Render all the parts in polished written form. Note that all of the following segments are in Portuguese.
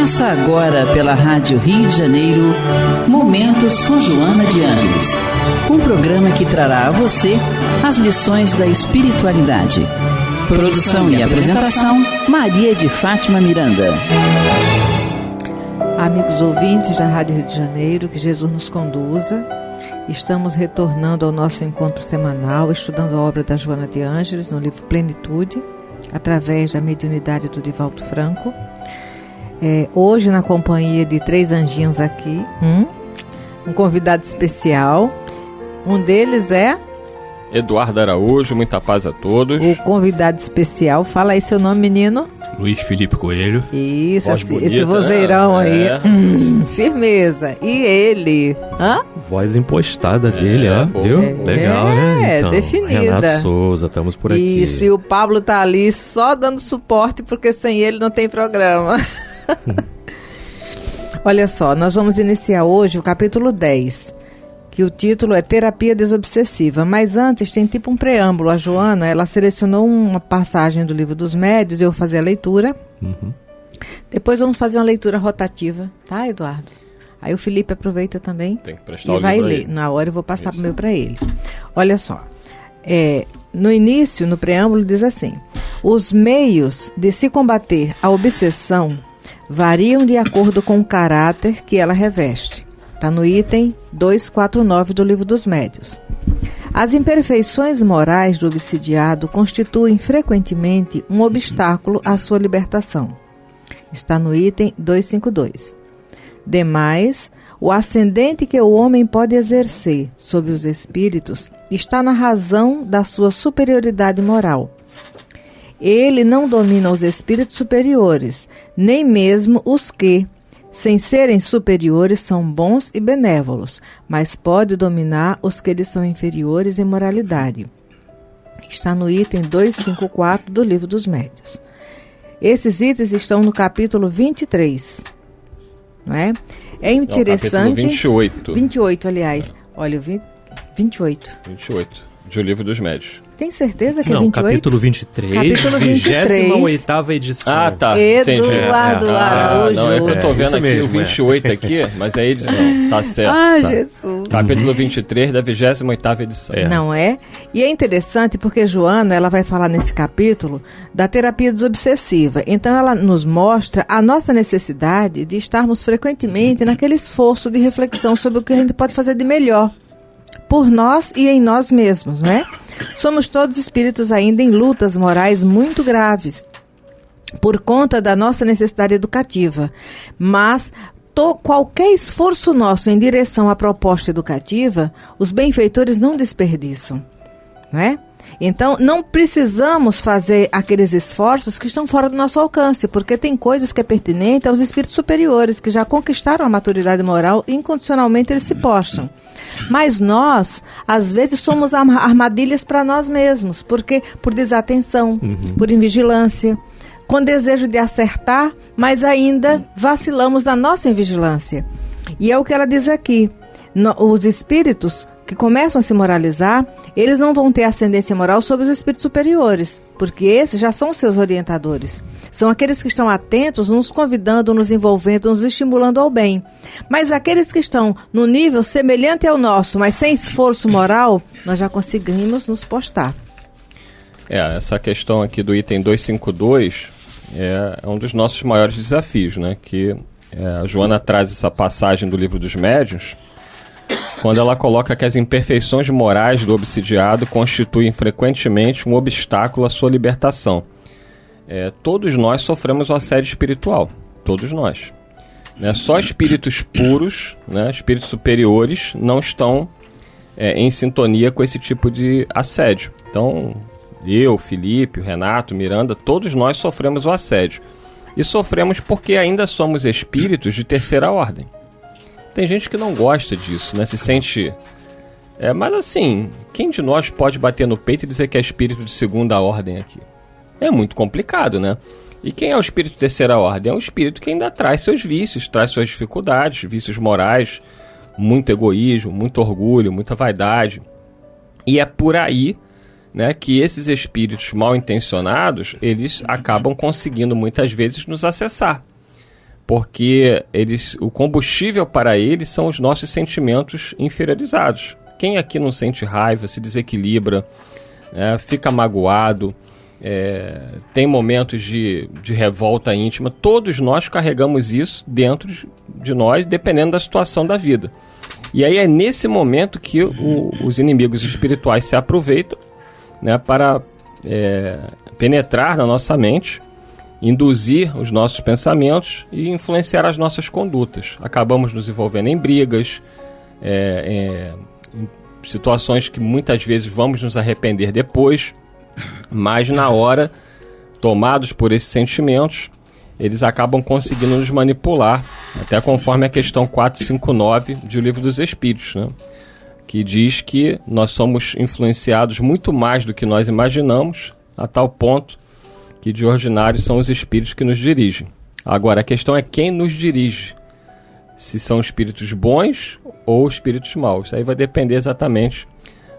Começa agora pela Rádio Rio de Janeiro, Momento São Joana de Ângeles, um programa que trará a você as lições da espiritualidade. Produção e apresentação, Maria de Fátima Miranda. Amigos ouvintes da Rádio Rio de Janeiro, que Jesus nos conduza. Estamos retornando ao nosso encontro semanal, estudando a obra da Joana de Ângeles no livro Plenitude, através da mediunidade do Divaldo Franco. Hoje, na companhia de 3 anjinhos aqui, um convidado especial. Um deles é Eduardo Araújo. Muita paz a todos. o convidado especial. Fala aí seu nome, menino. Luiz Felipe Coelho. Isso, Voz bonita, esse vozeirão aí. É. Firmeza. E ele? Voz impostada dele, pô. viu? Legal, né? Então, definida. Renato Souza, estamos por aqui. Isso, e o Pablo tá ali só dando suporte, porque sem ele não tem programa. Olha só, nós vamos iniciar hoje o capítulo 10, que o título é Terapia Desobsessiva. Mas antes tem tipo um preâmbulo. A Joana, ela selecionou uma passagem do Livro dos Médiuns, eu vou fazer a leitura. Depois vamos fazer uma leitura rotativa, tá, Eduardo? Aí o Felipe aproveita também Tem que prestar e o vai livro ler. aí. Na hora eu vou passar o meu para ele. Olha só, no início, no preâmbulo, diz assim: os meios de se combater a obsessão variam de acordo com o caráter que ela reveste. Está no item 249 do Livro dos Médiuns. As imperfeições morais do obsidiado constituem frequentemente um obstáculo à sua libertação. Está no item 252. Demais, o ascendente que o homem pode exercer sobre os espíritos está na razão da sua superioridade moral. Ele não domina os espíritos superiores, nem mesmo os que, sem serem superiores, são bons e benévolos, mas pode dominar os que lhes são inferiores em moralidade. Está no item 254 do Livro dos Médiuns. Esses itens estão no capítulo 23. Não é? É interessante. Capítulo 28. 28, aliás. Olha, 28. 28, de O Livro dos Médiuns. Tem certeza que é Não, 28? capítulo 23, Capítulo 23. 28ª edição. Ah, tá. Entendi. Eduardo Araújo. Não, é que eu tô vendo isso aqui mesmo, o 28 aqui, mas é a edição. Tá certo. Ah, tá. Jesus. Capítulo 23 da 28ª edição. Não é? E é interessante porque Joana, ela vai falar nesse capítulo da terapia desobsessiva. Então ela nos mostra a nossa necessidade de estarmos frequentemente naquele esforço de reflexão sobre o que a gente pode fazer de melhor por nós e em nós mesmos, né? Somos todos espíritos ainda em lutas morais muito graves por conta da nossa necessidade educativa, mas qualquer esforço nosso em direção à proposta educativa, os benfeitores não desperdiçam, não é? Então, não precisamos fazer aqueles esforços que estão fora do nosso alcance, porque tem coisas que é pertinente aos espíritos superiores, que já conquistaram a maturidade moral e incondicionalmente eles se postam. Mas nós, às vezes, somos armadilhas para nós mesmos, porque por desatenção, por invigilância, com desejo de acertar, mas ainda vacilamos na nossa invigilância. E é o que ela diz aqui, os espíritos que começam a se moralizar, eles não vão ter ascendência moral sobre os espíritos superiores, porque esses já são os seus orientadores. São aqueles que estão atentos, nos convidando, nos envolvendo, nos estimulando ao bem. Mas aqueles que estão no nível semelhante ao nosso, mas sem esforço moral, nós já conseguimos nos postar. Essa questão aqui do item 252 é um dos nossos maiores desafios, né? Que a Joana traz essa passagem do Livro dos Médiuns, quando ela coloca que as imperfeições morais do obsidiado constituem frequentemente um obstáculo à sua libertação. Todos nós sofremos o assédio espiritual, todos nós. Só espíritos puros, espíritos superiores, não estão em sintonia com esse tipo de assédio. Então, eu, Felipe, Renato, Miranda, todos nós sofremos o assédio. E sofremos porque ainda somos espíritos de terceira ordem. Tem gente que não gosta disso, se sente... mas assim, quem de nós pode bater no peito e dizer que é espírito de segunda ordem aqui? É muito complicado, né? E quem é o espírito de terceira ordem? É um espírito que ainda traz seus vícios, traz suas dificuldades, vícios morais, muito egoísmo, muito orgulho, muita vaidade. E é por aí, que esses espíritos mal intencionados, eles acabam conseguindo muitas vezes nos acessar. porque o combustível para eles são os nossos sentimentos inferiorizados. Quem aqui não sente raiva, se desequilibra, fica magoado, tem momentos de revolta íntima? Todos nós carregamos isso dentro de nós, dependendo da situação da vida. E aí é nesse momento que os inimigos espirituais se aproveitam, né, para penetrar na nossa mente, induzir os nossos pensamentos e influenciar as nossas condutas. Acabamos nos envolvendo em brigas, em situações que muitas vezes vamos nos arrepender depois, mas na hora, tomados por esses sentimentos, eles acabam conseguindo nos manipular, até conforme a questão 459 do Livro dos Espíritos, né? Que diz que nós somos influenciados muito mais do que nós imaginamos, a tal ponto que de ordinário são os espíritos que nos dirigem. Agora, a questão é quem nos dirige, se são espíritos bons ou espíritos maus. Isso aí vai depender exatamente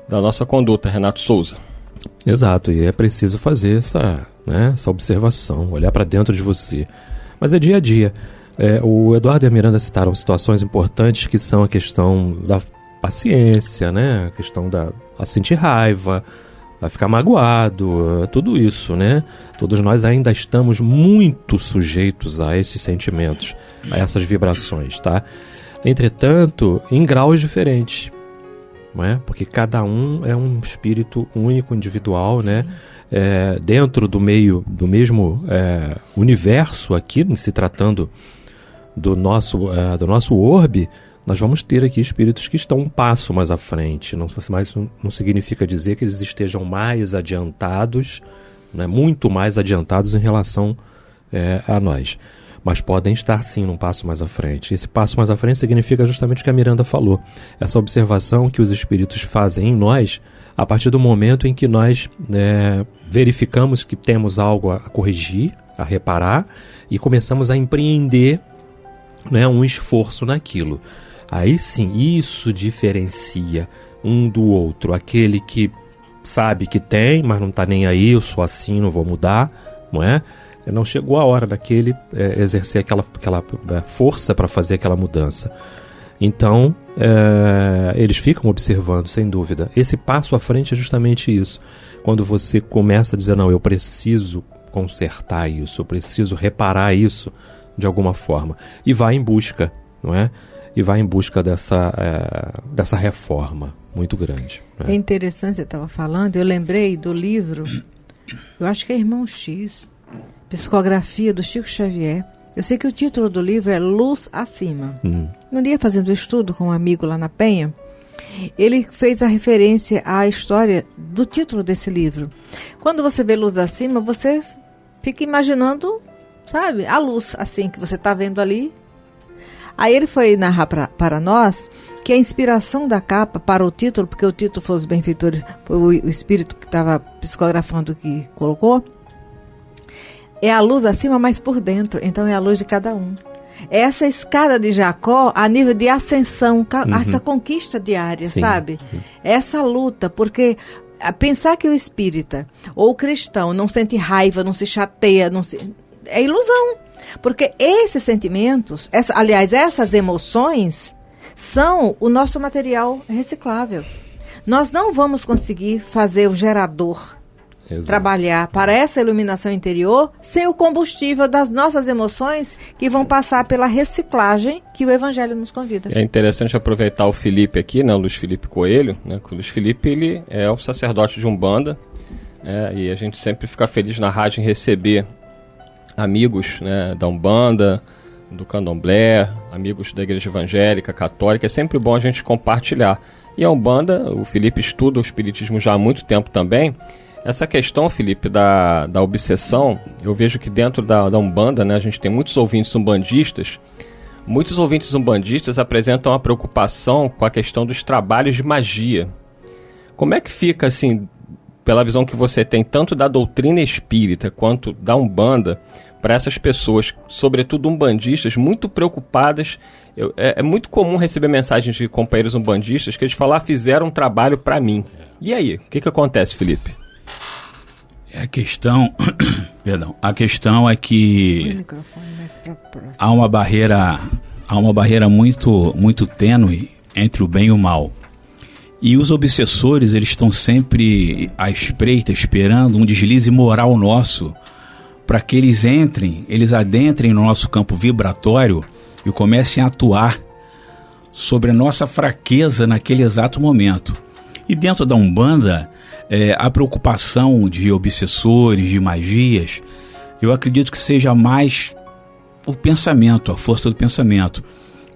da nossa conduta, Renato Souza. Exato, e é preciso fazer essa observação, olhar para dentro de você. Mas é dia a dia. O Eduardo e a Miranda citaram situações importantes que são a questão da paciência, né? A questão da sentir raiva, a ficar magoado, tudo isso, né? Todos nós ainda estamos muito sujeitos a esses sentimentos, a essas vibrações, tá? Entretanto, em graus diferentes, não é? Porque cada um é um espírito único, individual, né? Dentro do mesmo universo aqui, se tratando do nosso orbe, nós vamos ter aqui espíritos que estão um passo mais à frente. Mas não significa dizer que eles estejam mais adiantados, né? Muito mais adiantados em relação a nós. Mas podem estar sim num passo mais à frente. Esse passo mais à frente significa justamente o que a Miranda falou. Essa observação que os espíritos fazem em nós a partir do momento em que nós verificamos que temos algo a corrigir, a reparar, e começamos a empreender, né, um esforço naquilo. Aí sim, isso diferencia um do outro. Aquele que sabe que tem, mas não está nem aí, eu sou assim, não vou mudar, não é? Não chegou a hora daquele exercer aquela força para fazer aquela mudança. Então, eles ficam observando, sem dúvida. Esse passo à frente é justamente isso. Quando você começa a dizer, não, eu preciso consertar isso, eu preciso reparar isso de alguma forma. E vai em busca, não é? E vai em busca dessa reforma muito grande. Né? É interessante, você estava falando, eu lembrei do livro, eu acho que é Irmão X, Psicografia do Chico Xavier. Eu sei que o título do livro é Luz Acima. No dia fazendo estudo com um amigo lá na Penha, ele fez a referência à história do título desse livro. Quando você vê Luz Acima, você fica imaginando, sabe, a luz assim que você está vendo ali. Aí ele foi narrar para nós que a inspiração da capa para o título, porque o título foi os benfeitores, foi o espírito que estava psicografando que colocou, é a luz acima, mas por dentro. Então é a luz de cada um. É essa escada de Jacó a nível de ascensão, essa conquista diária, sim, sabe? Sim. Essa luta, porque pensar que o espírita ou o cristão não sente raiva, não se chateia, é ilusão. Porque esses sentimentos, essas emoções, são o nosso material reciclável. Nós não vamos conseguir fazer o gerador, exato, trabalhar para essa iluminação interior sem o combustível das nossas emoções que vão passar pela reciclagem que o Evangelho nos convida. É interessante aproveitar o Felipe aqui, né, o Luiz Felipe Coelho, né, o Luiz Felipe ele é o sacerdote de Umbanda, e a gente sempre fica feliz na rádio em receber amigos, né, da Umbanda, do Candomblé, amigos da Igreja Evangélica, Católica. É sempre bom a gente compartilhar. E a Umbanda, o Felipe estuda o Espiritismo já há muito tempo também. Essa questão, Felipe, da obsessão, eu vejo que dentro da Umbanda, né, a gente tem muitos ouvintes umbandistas. Muitos ouvintes umbandistas apresentam uma preocupação com a questão dos trabalhos de magia. Como é que fica, assim, pela visão que você tem, tanto da doutrina espírita quanto da Umbanda, para essas pessoas, sobretudo umbandistas, muito preocupadas? É muito comum receber mensagens de companheiros umbandistas que eles falam, fizeram um trabalho para mim. E aí, o que acontece, Felipe? A questão, perdão, a questão é que há uma barreira muito tênue entre o bem e o mal. E os obsessores, eles estão sempre à espreita, esperando um deslize moral nosso, para que eles adentrem no nosso campo vibratório e comecem a atuar sobre a nossa fraqueza naquele exato momento. E dentro da Umbanda, a preocupação de obsessores, de magias, eu acredito que seja mais o pensamento, a força do pensamento.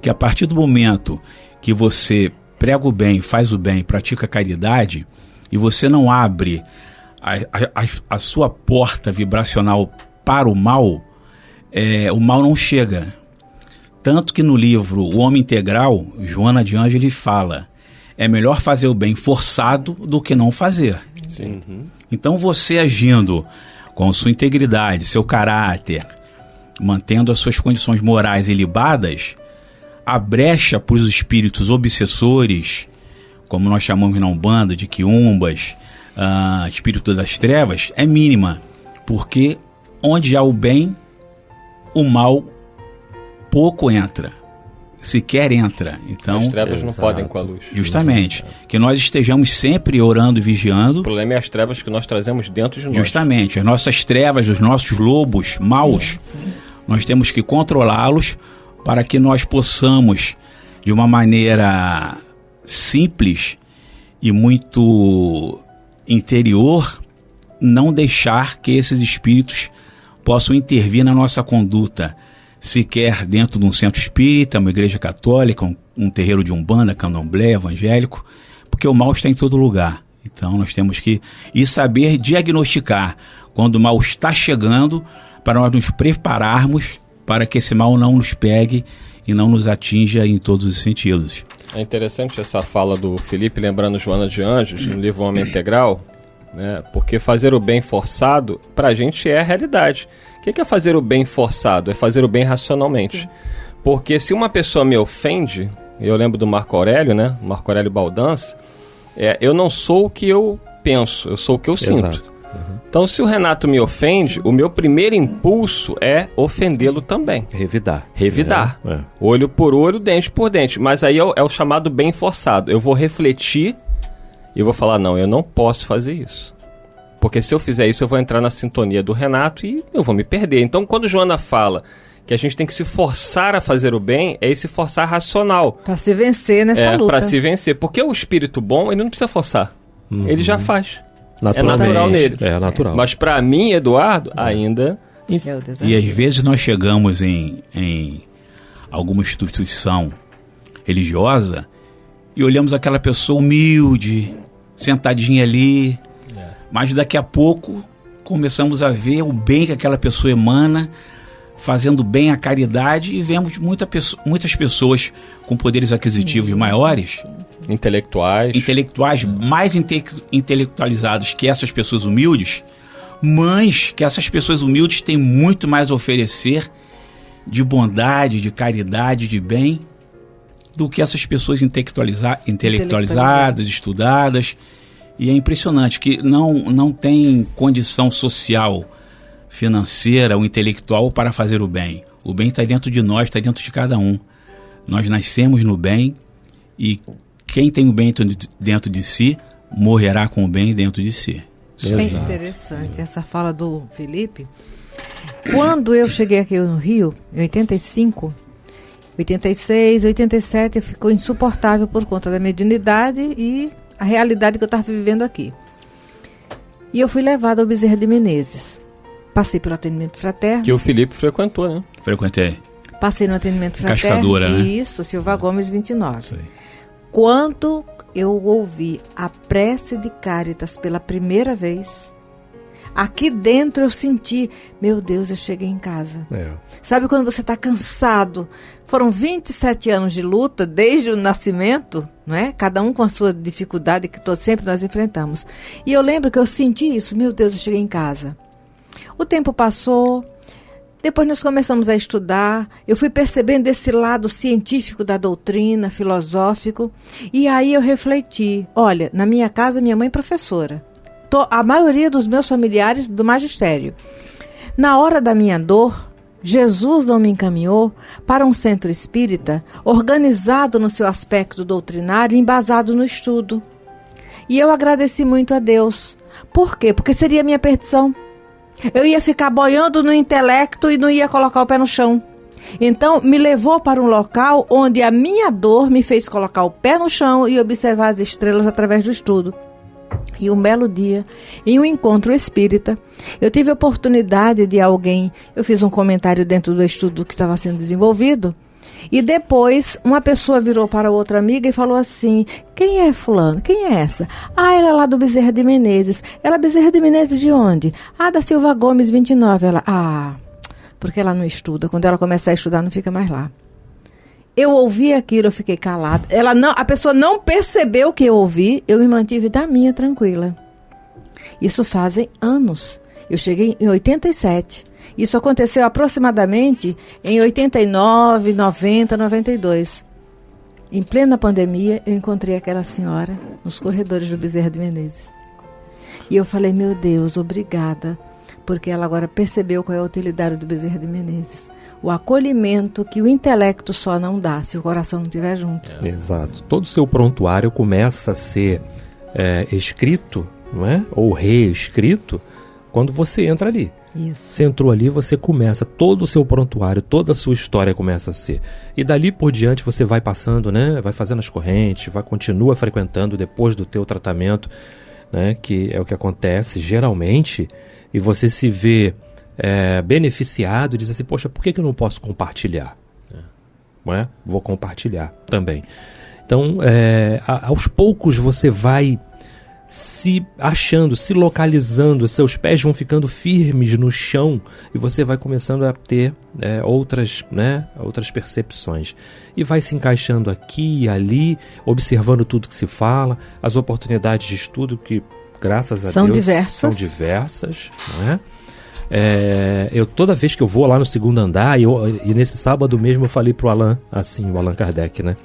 Que a partir do momento que você prega o bem, faz o bem, pratica a caridade, e você não abre a sua porta vibracional para o mal não chega. Tanto que no livro O Homem Integral, Joana de Ângeles fala: é melhor fazer o bem forçado do que não fazer. Sim. Então você agindo com sua integridade, seu caráter, mantendo as suas condições morais ilibadas, a brecha para os espíritos obsessores, como nós chamamos na Umbanda de quiumbas, espírito das trevas, é mínima. Porque onde há o bem, o mal pouco entra. Sequer entra. Então, as trevas não podem com a luz. Justamente. Que nós estejamos sempre orando e vigiando. O problema é as trevas que nós trazemos dentro de nós. Justamente. As nossas trevas, os nossos lobos maus, nós temos que controlá-los para que nós possamos, de uma maneira simples e muito interior, não deixar que esses espíritos possam intervir na nossa conduta, sequer dentro de um centro espírita, uma igreja católica, um terreiro de Umbanda, candomblé, evangélico, porque o mal está em todo lugar. Então nós temos que saber diagnosticar quando o mal está chegando, para nós nos prepararmos para que esse mal não nos pegue e não nos atinja em todos os sentidos. É interessante essa fala do Felipe, lembrando Joana de Ângeles, no livro Homem Integral, né? Porque fazer o bem forçado, pra gente, é a realidade. O que é fazer o bem forçado? É fazer o bem racionalmente. Sim. Porque se uma pessoa me ofende, eu lembro do Marco Aurélio, né? Marco Aurélio Baldança, eu não sou o que eu penso, eu sou o que eu sinto. Então, se o Renato me ofende, o meu primeiro impulso é ofendê-lo também. Revidar. Olho por olho, dente por dente. Mas aí é o chamado bem forçado. Eu vou refletir e vou falar: não, eu não posso fazer isso. Porque se eu fizer isso, eu vou entrar na sintonia do Renato e eu vou me perder. Então, quando Joana fala que a gente tem que se forçar a fazer o bem, é esse forçar racional. Para se vencer nessa luta. Para se vencer. Porque o espírito bom, ele não precisa forçar. Ele já faz. É natural nele. É natural. Mas para mim, Eduardo, ainda... E às vezes nós chegamos em alguma instituição religiosa e olhamos aquela pessoa humilde, sentadinha ali, mas daqui a pouco começamos a ver o bem que aquela pessoa emana, fazendo bem a caridade, e vemos muitas pessoas com poderes aquisitivos maiores, intelectuais mais intelectualizados que essas pessoas humildes, mas que essas pessoas humildes têm muito mais a oferecer de bondade, de caridade, de bem, do que essas pessoas intelectualizadas, estudadas. E é impressionante que não tem condição social, financeira ou intelectual para fazer o bem. O bem está dentro de nós, está dentro de cada um. Nós nascemos no bem, e quem tem o bem dentro de si, morrerá com o bem dentro de si. É interessante essa fala do Felipe. Quando eu cheguei aqui no Rio, em 85, 86, 87, ficou insuportável por conta da mediunidade e a realidade que eu estava vivendo aqui. E eu fui levada ao Bezerra de Menezes. Passei pelo atendimento fraterno. Que o Felipe frequentou, né? Frequentei. Passei no atendimento fraterno. Cascadura, né? Isso, Silva Gomes 29. Isso aí. Quando eu ouvi a prece de Cáritas pela primeira vez, aqui dentro eu senti, meu Deus, eu cheguei em casa. Sabe quando você está cansado? Foram 27 anos de luta, desde o nascimento, não é? Cada um com a sua dificuldade que sempre nós enfrentamos. E eu lembro que eu senti isso, meu Deus, eu cheguei em casa. O tempo passou, depois nós começamos a estudar, eu fui percebendo esse lado científico da doutrina, filosófico, e aí eu refleti, olha, na minha casa minha mãe é professora, a maioria dos meus familiares do magistério. Na hora da minha dor, Jesus não me encaminhou para um centro espírita organizado no seu aspecto doutrinário e embasado no estudo. E eu agradeci muito a Deus. Por quê? Porque seria a minha perdição. Eu ia ficar boiando no intelecto e não ia colocar o pé no chão. Então, me levou para um local onde a minha dor me fez colocar o pé no chão e observar as estrelas através do estudo. E um belo dia, em um encontro espírita, eu tive a oportunidade de eu fiz um comentário dentro do estudo que estava sendo desenvolvido, e depois uma pessoa virou para outra amiga e falou assim: quem é fulano? Quem é essa? Ah, ela é lá do Bezerra de Menezes. Ela é Bezerra de Menezes de onde? Ah, da Silva Gomes 29. Ela, porque ela não estuda. Quando ela começar a estudar, não fica mais lá. Eu ouvi aquilo, eu fiquei calada. A pessoa não percebeu que eu ouvi, eu me mantive da minha tranquila. Isso fazem anos. Eu cheguei em 87. Isso aconteceu aproximadamente em 89, 90, 92. Em plena pandemia, eu encontrei aquela senhora nos corredores do Bezerra de Menezes. E eu falei: meu Deus, obrigada. Porque ela agora percebeu qual é a utilidade do Bezerra de Menezes. O acolhimento que o intelecto só não dá, se o coração não estiver junto. Exato. Todo o seu prontuário começa a ser escrito, não é? Ou reescrito, quando você entra ali. Isso. Você entrou ali, você começa, todo o seu prontuário, toda a sua história começa a ser. E dali por diante você vai passando, né? Vai fazendo as correntes, continua frequentando depois do teu tratamento, né? Que é o que acontece geralmente, e você se vê beneficiado e diz assim: poxa, por que eu não posso compartilhar? Não é? Vou compartilhar também. Então, aos poucos você vai se achando, se localizando, seus pés vão ficando firmes no chão e você vai começando a ter outras percepções. E vai se encaixando aqui e ali, observando tudo que se fala, as oportunidades de estudo que, graças a Deus, são diversas, não é? Toda vez que eu vou lá no segundo andar, e nesse sábado mesmo eu falei pro Allan, assim, o Allan Kardec, né?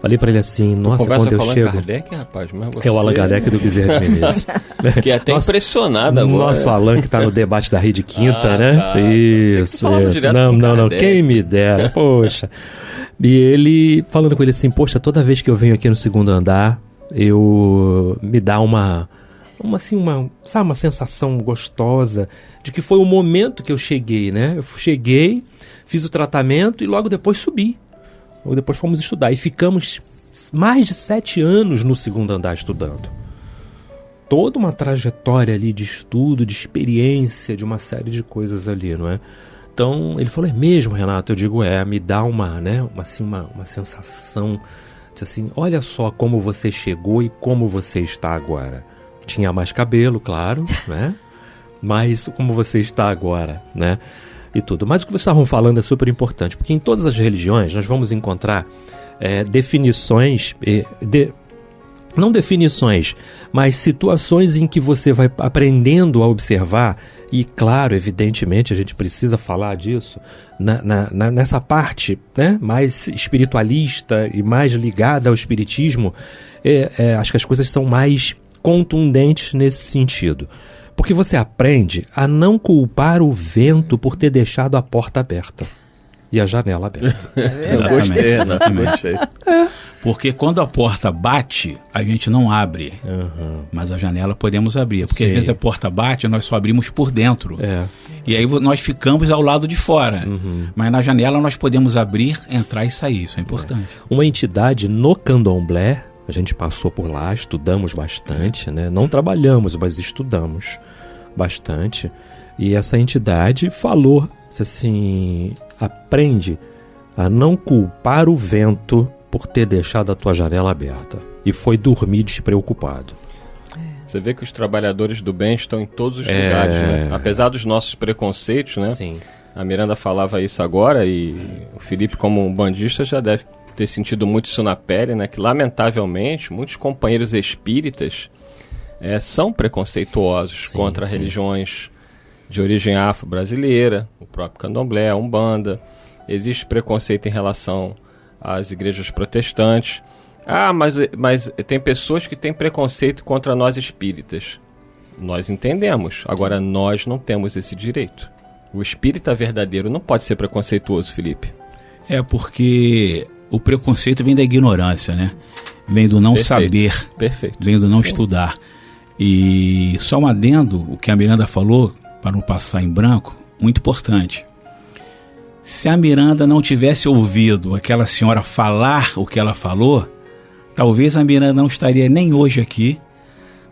Falei pra ele assim: nossa, quando eu chego... Kardec, rapaz, mas você... É o Allan Kardec do Bezerra de Menezes. Fiquei até impressionado agora. Nosso Allan que tá no debate da Rede Quinta, né? Tá. Isso. Não, quem me dera, poxa. E ele, falando com ele assim: poxa, toda vez que eu venho aqui no segundo andar, me dá uma sensação gostosa de que foi o momento que eu cheguei, né? Eu cheguei, fiz o tratamento e logo depois subi. Logo depois fomos estudar e ficamos mais de 7 anos no segundo andar estudando. Toda uma trajetória ali de estudo, de experiência, de uma série de coisas ali, não é? Então, ele falou: é mesmo, Renato? Eu digo: me dá uma sensação de assim, olha só como você chegou e como você está agora. Tinha mais cabelo, claro, né? Mas como você está agora, né? E tudo. Mas o que vocês estavam falando é super importante, porque em todas as religiões nós vamos encontrar definições, não definições, mas situações em que você vai aprendendo a observar, e claro, evidentemente a gente precisa falar disso, nessa parte, né, mais espiritualista e mais ligada ao espiritismo, acho que as coisas são mais contundentes nesse sentido. Porque você aprende a não culpar o vento por ter deixado a porta aberta e a janela aberta. Gostei. Porque quando a porta bate, a gente não abre. Mas a janela podemos abrir. Porque às vezes a porta bate, nós só abrimos por dentro. E aí nós ficamos ao lado de fora. Mas na janela nós podemos abrir, entrar e sair. Isso é importante. Uma entidade no Candomblé, a gente passou por lá, estudamos bastante, né? Não trabalhamos, mas estudamos bastante. E essa entidade falou assim: aprende a não culpar o vento por ter deixado a tua janela aberta. E foi dormir despreocupado. Você vê que os trabalhadores do bem estão em todos os lugares, né? Apesar dos nossos preconceitos, né? Sim. A Miranda falava isso agora e o Felipe, como um bandista, já deve ter sentido muito isso na pele, né? Que lamentavelmente muitos companheiros espíritas são preconceituosos contra religiões de origem afro-brasileira, o próprio Candomblé, a Umbanda. Existe preconceito em relação às igrejas protestantes. Mas tem pessoas que têm preconceito contra nós espíritas. Nós entendemos, agora nós não temos esse direito. O espírita verdadeiro não pode ser preconceituoso, Felipe. É porque o preconceito vem da ignorância, né? Vem do não saber, vem do não estudar. E só um adendo, o que a Miranda falou, para não passar em branco, muito importante. Se a Miranda não tivesse ouvido aquela senhora falar o que ela falou, talvez a Miranda não estaria nem hoje aqui,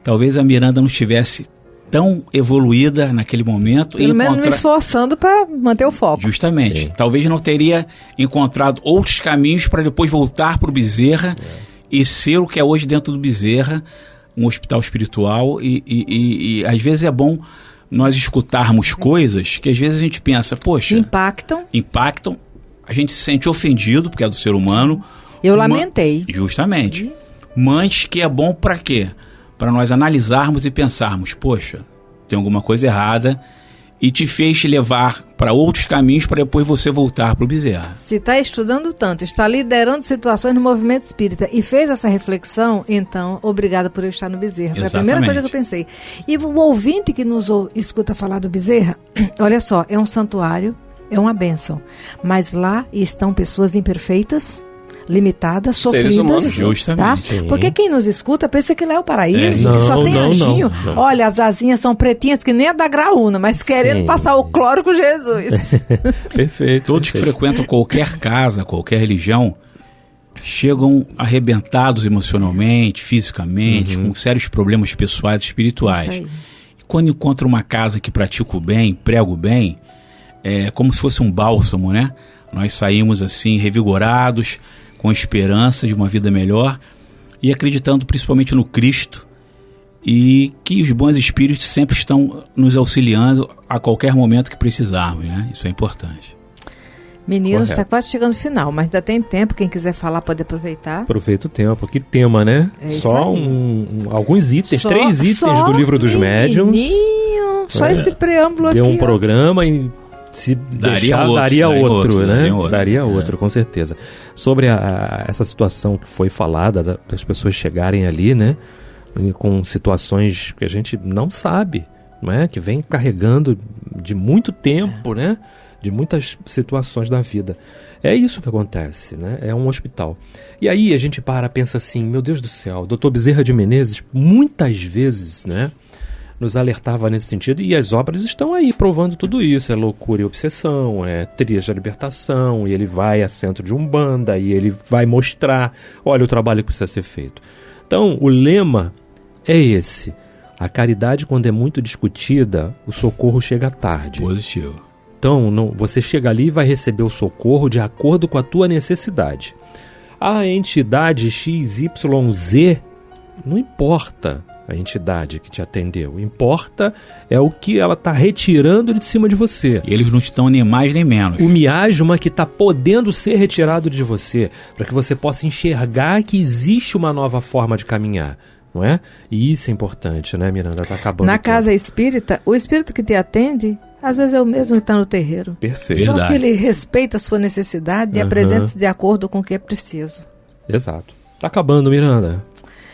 talvez a Miranda não estivesse tão evoluída naquele momento. Pelo menos me esforçando para manter o foco. Justamente. Sim. Talvez não teria encontrado outros caminhos para depois voltar para o Bezerra e ser o que é hoje dentro do Bezerra, um hospital espiritual. E às vezes é bom nós escutarmos coisas que às vezes a gente pensa, poxa... Impactam. A gente se sente ofendido, porque é do ser humano. Eu lamentei. Justamente. Mas que é bom para quê? Para nós analisarmos e pensarmos, poxa, tem alguma coisa errada, e te fez levar para outros caminhos para depois você voltar para o Bezerra. Se está estudando tanto, está liderando situações no movimento espírita e fez essa reflexão, então, obrigada por eu estar no Bezerra. Foi a primeira coisa que eu pensei. E o ouvinte que nos escuta falar do Bezerra, olha só, é um santuário, é uma bênção, mas lá estão pessoas imperfeitas, limitadas, sofridas, humanos, justamente. Tá? Porque quem nos escuta pensa que lá é o paraíso, que só tem anjinho. Não. Olha, as asinhas são pretinhas que nem a da graúna, mas querendo passar o cloro com Jesus. Perfeito. Todos que frequentam qualquer casa, qualquer religião, chegam arrebentados emocionalmente, fisicamente, com sérios problemas pessoais e espirituais. E quando encontram uma casa que pratica o bem, prega o bem, é como se fosse um bálsamo, né? Nós saímos assim revigorados, com esperança de uma vida melhor e acreditando principalmente no Cristo e que os bons espíritos sempre estão nos auxiliando a qualquer momento que precisarmos, né? Isso é importante. Meninos, está quase chegando no final, mas ainda tem tempo, quem quiser falar pode aproveitar. Aproveita o tempo, que tema, né? Só alguns itens, 3 itens do livro dos médiuns. Só esse preâmbulo aqui. Deu um programa e... Se deixar, daria outro, né? Daria outro, com certeza. Sobre essa situação que foi falada, das pessoas chegarem ali, né? Com situações que a gente não sabe, não é? Que vem carregando de muito tempo, né? De muitas situações da vida. É isso que acontece, né? É um hospital. E aí a gente pensa assim, meu Deus do céu, o Dr. Bezerra de Menezes, muitas vezes, né? Nos alertava nesse sentido, e as obras estão aí provando tudo isso. É Loucura e Obsessão, é Trias da Libertação, e ele vai a Centro de Umbanda, e ele vai mostrar, olha o trabalho que precisa ser feito. Então, o lema é esse: a caridade, quando é muito discutida, o socorro chega tarde. Positivo. Então, você chega ali e vai receber o socorro de acordo com a tua necessidade. A entidade XYZ, não importa a entidade que te atendeu. Importa é o que ela está retirando de cima de você. E eles não estão nem mais nem menos. O miasma que está podendo ser retirado de você, para que você possa enxergar que existe uma nova forma de caminhar, não é? E isso é importante, né, Miranda? Está acabando. Na casa espírita, o espírito que te atende, às vezes é o mesmo que está no terreiro. Perfeito. Só que ele respeita a sua necessidade e apresenta-se de acordo com o que é preciso. Exato. Está acabando, Miranda.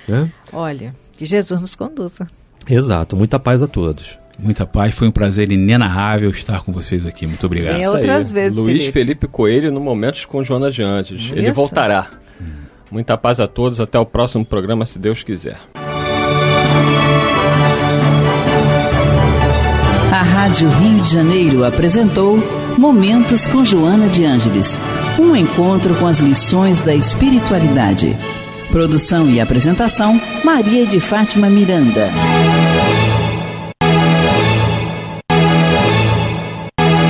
Né? Olha... Que Jesus nos conduza. Exato. Muita paz a todos. Muita paz. Foi um prazer inenarrável estar com vocês aqui. Muito obrigado. Tem outras vezes, Luiz Felipe Coelho no Momentos com Joana de Andes. Isso. Ele voltará. Muita paz a todos. Até o próximo programa, se Deus quiser. A Rádio Rio de Janeiro apresentou Momentos com Joana de Ângeles. Um encontro com as lições da espiritualidade. Produção e apresentação, Maria de Fátima Miranda.